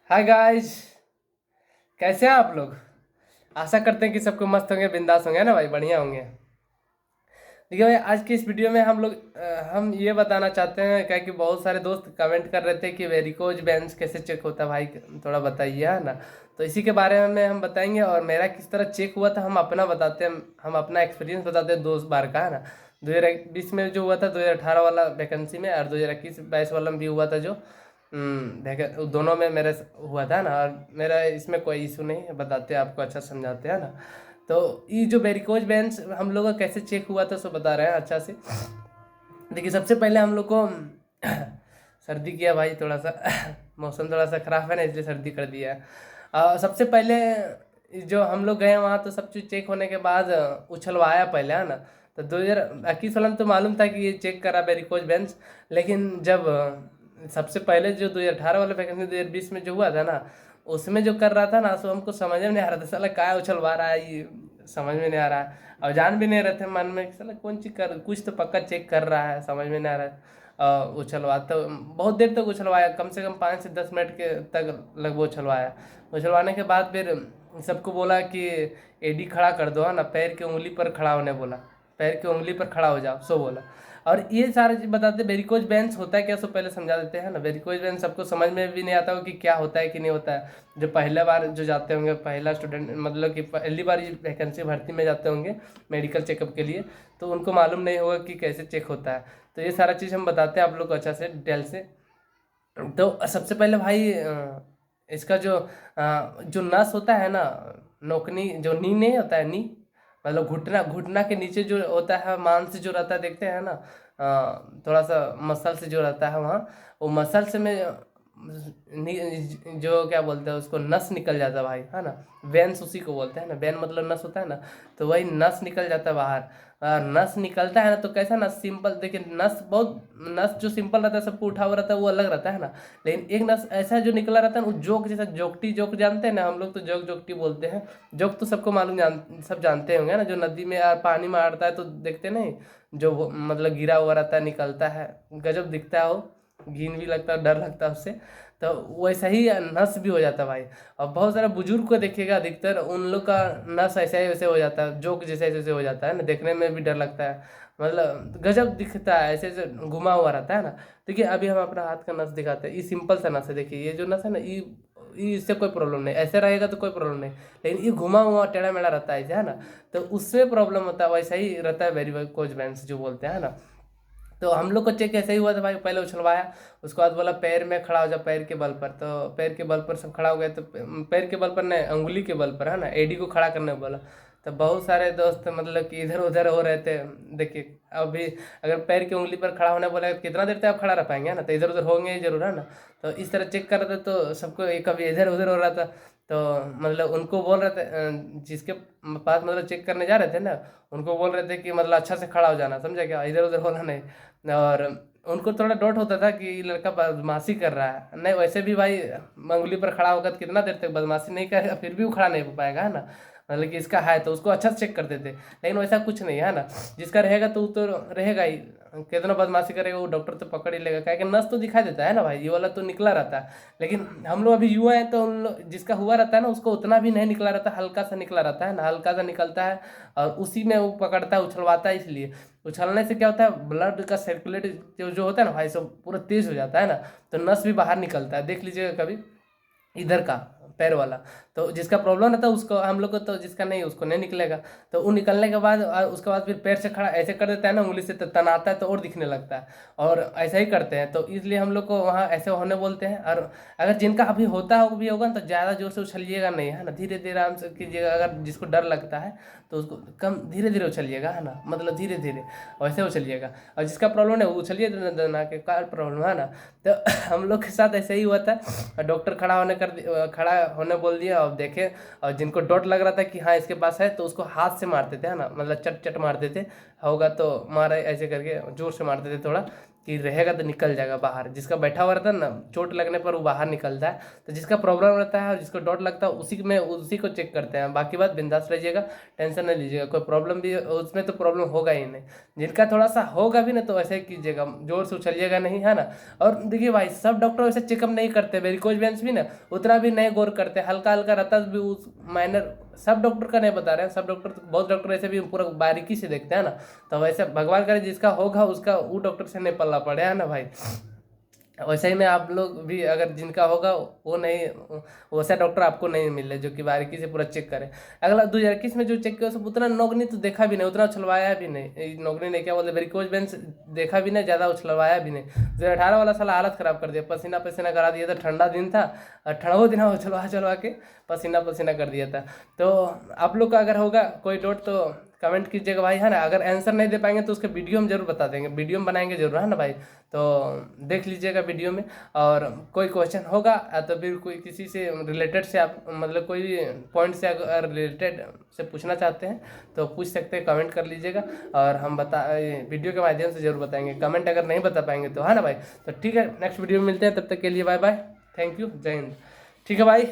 Hi guys, कैसे हैं आप लोग। आशा करते हैं कि सबको मस्त होंगे, बिंदास होंगे ना भाई, बढ़िया होंगे। देखिए भाई, आज की इस वीडियो में हम ये बताना चाहते हैं क्या कि बहुत सारे दोस्त कमेंट कर रहे थे कि वेरिकोज वेन्स कैसे चेक होता है भाई, थोड़ा बताइए, है ना। तो इसी के बारे में हम बताएंगे और मेरा किस तरह चेक हुआ था हम अपना बताते हैं, हम अपना एक्सपीरियंस बताते हैं 2 बार का, है ना। 2020 में जो हुआ था, 2018 वाला वैकेंसी में, और 2021-22 वाला में भी हुआ था जो दोनों में मेरे हुआ था ना। और मेरा इसमें कोई इशू नहीं है, बताते हैं आपको, अच्छा समझाते हैं ना। तो ये जो वेरिकोज वेन्स हम लोग का कैसे चेक हुआ था सो बता रहे हैं अच्छा से। देखिए, सबसे पहले हम लोग को सर्दी किया भाई, थोड़ा सा मौसम थोड़ा सा खराब है ना, इसलिए सर्दी कर दिया है। सबसे पहले जो हम लोग गए वहाँ, तो सब चीज़ चेक होने के बाद उछलवाया पहले, है ना। तो 2021 वाला में तो मालूम था कि ये चेक करा वेरिकोज वेन्स। लेकिन जब सबसे पहले जो 2018 वाला वैकेंसी 2020 में जो हुआ था ना, उसमें जो कर रहा था ना, सो हमको समझ में नहीं आ रहा था, साला क्या उछलवा रहा है ये, समझ में नहीं आ रहा है। और जान भी नहीं रहे थे मन में कि साला कौन चीज कर, कुछ तो पक्का चेक कर रहा है, समझ में नहीं आ रहा है। उछलवा तो बहुत देर तक उछलवाया, कम से कम 5 से 10 मिनट के तक लगभग उछलवाया। उछलवाने के बाद फिर सबको बोला कि एडी खड़ा कर दो, है ना, पैर की उंगली पर खड़ा होने बोला, पैर की उंगली पर खड़ा हो जाओ, सो बोला। और ये सारे चीज बताते, वेरिकोज वेन्स होता है क्या, सो पहले समझा देते हैं ना। वेरिकोज वेन्स सबको समझ में भी नहीं आता हो कि क्या होता है कि नहीं होता है। जो पहला बार जो जाते होंगे, पहला स्टूडेंट, मतलब कि पहली बार वैकेंसी भर्ती में जाते होंगे मेडिकल चेकअप के लिए, तो उनको मालूम नहीं होगा कि कैसे चेक होता है। तो ये सारा चीज़ हम बताते हैं आप लोग को अच्छा से डिटेल से। तो सबसे पहले भाई इसका जो नस होता है ना, नोकनी, जो नी नहीं होता है, नी मतलब घुटना, घुटना के नीचे जो होता है मांस जो रहता है, देखते हैं ना, थोड़ा सा मसल से जो रहता है वहाँ, वो मसल से में जो क्या बोलते हैं उसको, नस निकल जाता है भाई, है ना। वेन्स उसी को बोलते हैं ना, वेन मतलब नस होता है ना। तो वही नस निकल जाता है बाहर। नस निकलता है ना, तो कैसा नस, सिंपल देखिए, नस बहुत, नस जो सिंपल रहता है सबको उठा हुआ रहता है वो अलग रहता है ना। लेकिन एक नस ऐसा जो निकला रहता है ना, वो जोक जैसा, जोकटी जोक जानते हैं ना, हम लोग तो जोक जोकटी बोलते हैं। जोक तो सबको मालूम, सब जानते होंगे ना, जो नदी में या पानी में आता है तो देखते नहीं, जो मतलब गिरा हुआ रहता है, निकलता है, गजब दिखता है वो, घिन भी लगता है, डर लगता है उससे। तो वैसा ही नस भी हो जाता है भाई। और बहुत सारा बुजुर्ग को देखिएगा, अधिकतर उन लोग का नस ऐसे ही वैसे हो जाता है, जोक जैसे ऐसे हो जाता है ना, देखने में भी डर लगता है, मतलब गजब दिखता है, ऐसे ऐसे घुमा हुआ रहता है ना। देखिए, अभी हम अपना हाथ का नस दिखाते हैं, ये सिंपल सा नस है, देखिए ये जो नस है ना, ये इससे कोई प्रॉब्लम नहीं, ऐसे रहेगा तो कोई प्रॉब्लम नहीं। लेकिन ये घुमा हुआ टेढ़ा मेढ़ा रहता है ऐसे, है ना। तो उससे प्रॉब्लम होता है, वैसा ही रहता है वेरिकोज वेन्स जो बोलते हैं ना। तो हम लोग को चेक ऐसे ही हुआ था भाई, पहले उछलवाया, उसके बाद बोला पैर में खड़ा हो जा, पैर के बल पर। तो पैर के बल पर सब खड़ा हो गए, तो पैर के बल पर नहीं, अंगुली के बल पर, है ना, एडी को खड़ा करने बोला। तो बहुत सारे दोस्त मतलब कि इधर उधर हो रहे थे। देखिए, अभी अगर पैर की उंगली पर खड़ा होने बोला, कितना देर तक आप खड़ा रह पाएंगे, है ना, तो इधर उधर होंगे ही जरूर, है ना। तो इस तरह चेक कर रहे थे, तो सबको कभी इधर उधर हो रहा था। तो मतलब उनको बोल रहे थे, जिसके पास मतलब चेक करने जा रहे थे ना, उनको बोल रहे थे कि मतलब अच्छा से खड़ा हो जाना, समझा क्या, इधर उधर होना नहीं। और उनको थोड़ा डाउट होता था कि ये लड़का बदमाशी कर रहा है, नहीं वैसे भी भाई, उंगली पर खड़ा होकर कितना देर तक बदमाशी नहीं करेगा, फिर भी वो खड़ा नहीं हो पाएगा, है ना। मतलब कि इसका है तो उसको अच्छा से चेक करते थे, लेकिन वैसा कुछ नहीं है ना। जिसका रहेगा तो वो तो रहेगा ही, कितना बदमाशी करेगा वो डॉक्टर तो पकड़ ही लेगा, क्या कि नस तो दिखाई देता है ना भाई, ये वाला तो निकला रहता है। लेकिन हम लोग अभी युवा हैं, तो उन लोग जिसका हुआ रहता है ना, उसको उतना भी नहीं निकला रहता, हल्का सा निकला रहता है ना, हल्का सा निकलता है। और उसी में वो पकड़ता है, उछलवाता है, इसलिए उछलने से क्या होता है, ब्लड का सर्कुलेट जो होता है ना भाई, सब पूरा तेज हो जाता है ना। तो नस भी बाहर निकलता है, देख लीजिएगा कभी, इधर का पैर वाला। तो जिसका प्रॉब्लम रहता है उसको, हम लोग को तो जिसका नहीं उसको नहीं निकलेगा। तो वो निकलने के बाद उसके बाद फिर पैर से खड़ा ऐसे कर देता है ना, उंगली से तो तनाता है, तो और दिखने लगता है। और ऐसा ही करते हैं, तो इसलिए हम लोग को वहाँ ऐसे होने बोलते हैं। और अगर जिनका अभी होता हो भी होगा ना, तो ज़्यादा जोर से उछलिएगा नहीं, है ना, धीरे धीरे आराम से कीजिएगा। अगर जिसको डर लगता है तो उसको कम धीरे धीरे उछलिएगा, है ना, मतलब धीरे धीरे वैसे उछलिएगा। और जिसका प्रॉब्लम है वो उछलिए ना, के कार प्रॉब्लम है ना। तो हम लोग के साथ ऐसे ही हुआ था। डॉक्टर खड़ा होने बोल दिया, और देखे, और जिनको डोट लग रहा था कि हाँ इसके पास है, तो उसको हाथ से मारते थे, है ना, मतलब चट चट मारते थे, होगा तो मारे ऐसे करके जोर से मारते थे थोड़ा, कि रहेगा तो निकल जाएगा बाहर। जिसका बैठा हुआ रहता है ना, चोट लगने पर वो बाहर निकलता है। तो जिसका प्रॉब्लम रहता है और जिसको डॉट लगता है उसी को चेक करते हैं। बाकी बात बिंदास रहिएगा, टेंशन नहीं लीजिएगा। कोई प्रॉब्लम भी उसमें तो प्रॉब्लम होगा ही नहीं। जिनका थोड़ा सा होगा भी ना तो ऐसे ही कीजिएगा, जोर से उछलिएगा नहीं, है ना। और देखिए भाई, सब डॉक्टर वैसे चेकअप नहीं करते, वेरिकोज वेन्स भी ना उतना भी नहीं गौर करते, हल्का हल्का रहता भी उस माइनर। सब डॉक्टर का नहीं बता रहे हैं, सब डॉक्टर, बहुत डॉक्टर ऐसे भी पूरा बारीकी से देखते हैं ना। तो वैसे भगवान करे जिसका होगा उसका वो डॉक्टर से नहीं पल्ला पड़े, है ना भाई। वैसे ही में आप लोग भी अगर जिनका होगा वो नहीं, वैसा डॉक्टर आपको नहीं मिले जो कि बारीकी से पूरा चेक करे। अगला 2021 में जो चेक किया सब उतना नोगनी तो देखा भी नहीं, उतना उछलवाया भी नहीं, नोगनी नहीं क्या बोलते, वेरिकोज वेन्स देखा भी नहीं, ज़्यादा उछलवाया भी नहीं। 2018 वाला साला हालत ख़राब कर दिया, पसीना पसीना करा दिया था। ठंडा दिन था और ठंडो दिन उछलवा के पसीना पसीना कर दिया था। तो आप लोग का अगर होगा कोई डाउट तो कमेंट कीजिएगा भाई, है ना। अगर आंसर नहीं दे पाएंगे तो उसके वीडियो हम जरूर बता देंगे, वीडियो में बनाएंगे जरूर, है ना भाई। तो देख लीजिएगा वीडियो में। और कोई क्वेश्चन होगा तो फिर कोई किसी से रिलेटेड से आप मतलब कोई भी पॉइंट से अगर रिलेटेड से पूछना चाहते हैं तो पूछ सकते हैं, कमेंट कर लीजिएगा। और हम वीडियो के माध्यम से जरूर बताएंगे। कमेंट अगर नहीं बता पाएंगे तो, है ना भाई। तो ठीक है, नेक्स्ट वीडियो में मिलते हैं, तब तक के लिए बाय बाय, थैंक यू, जय हिंद। ठीक है भाई।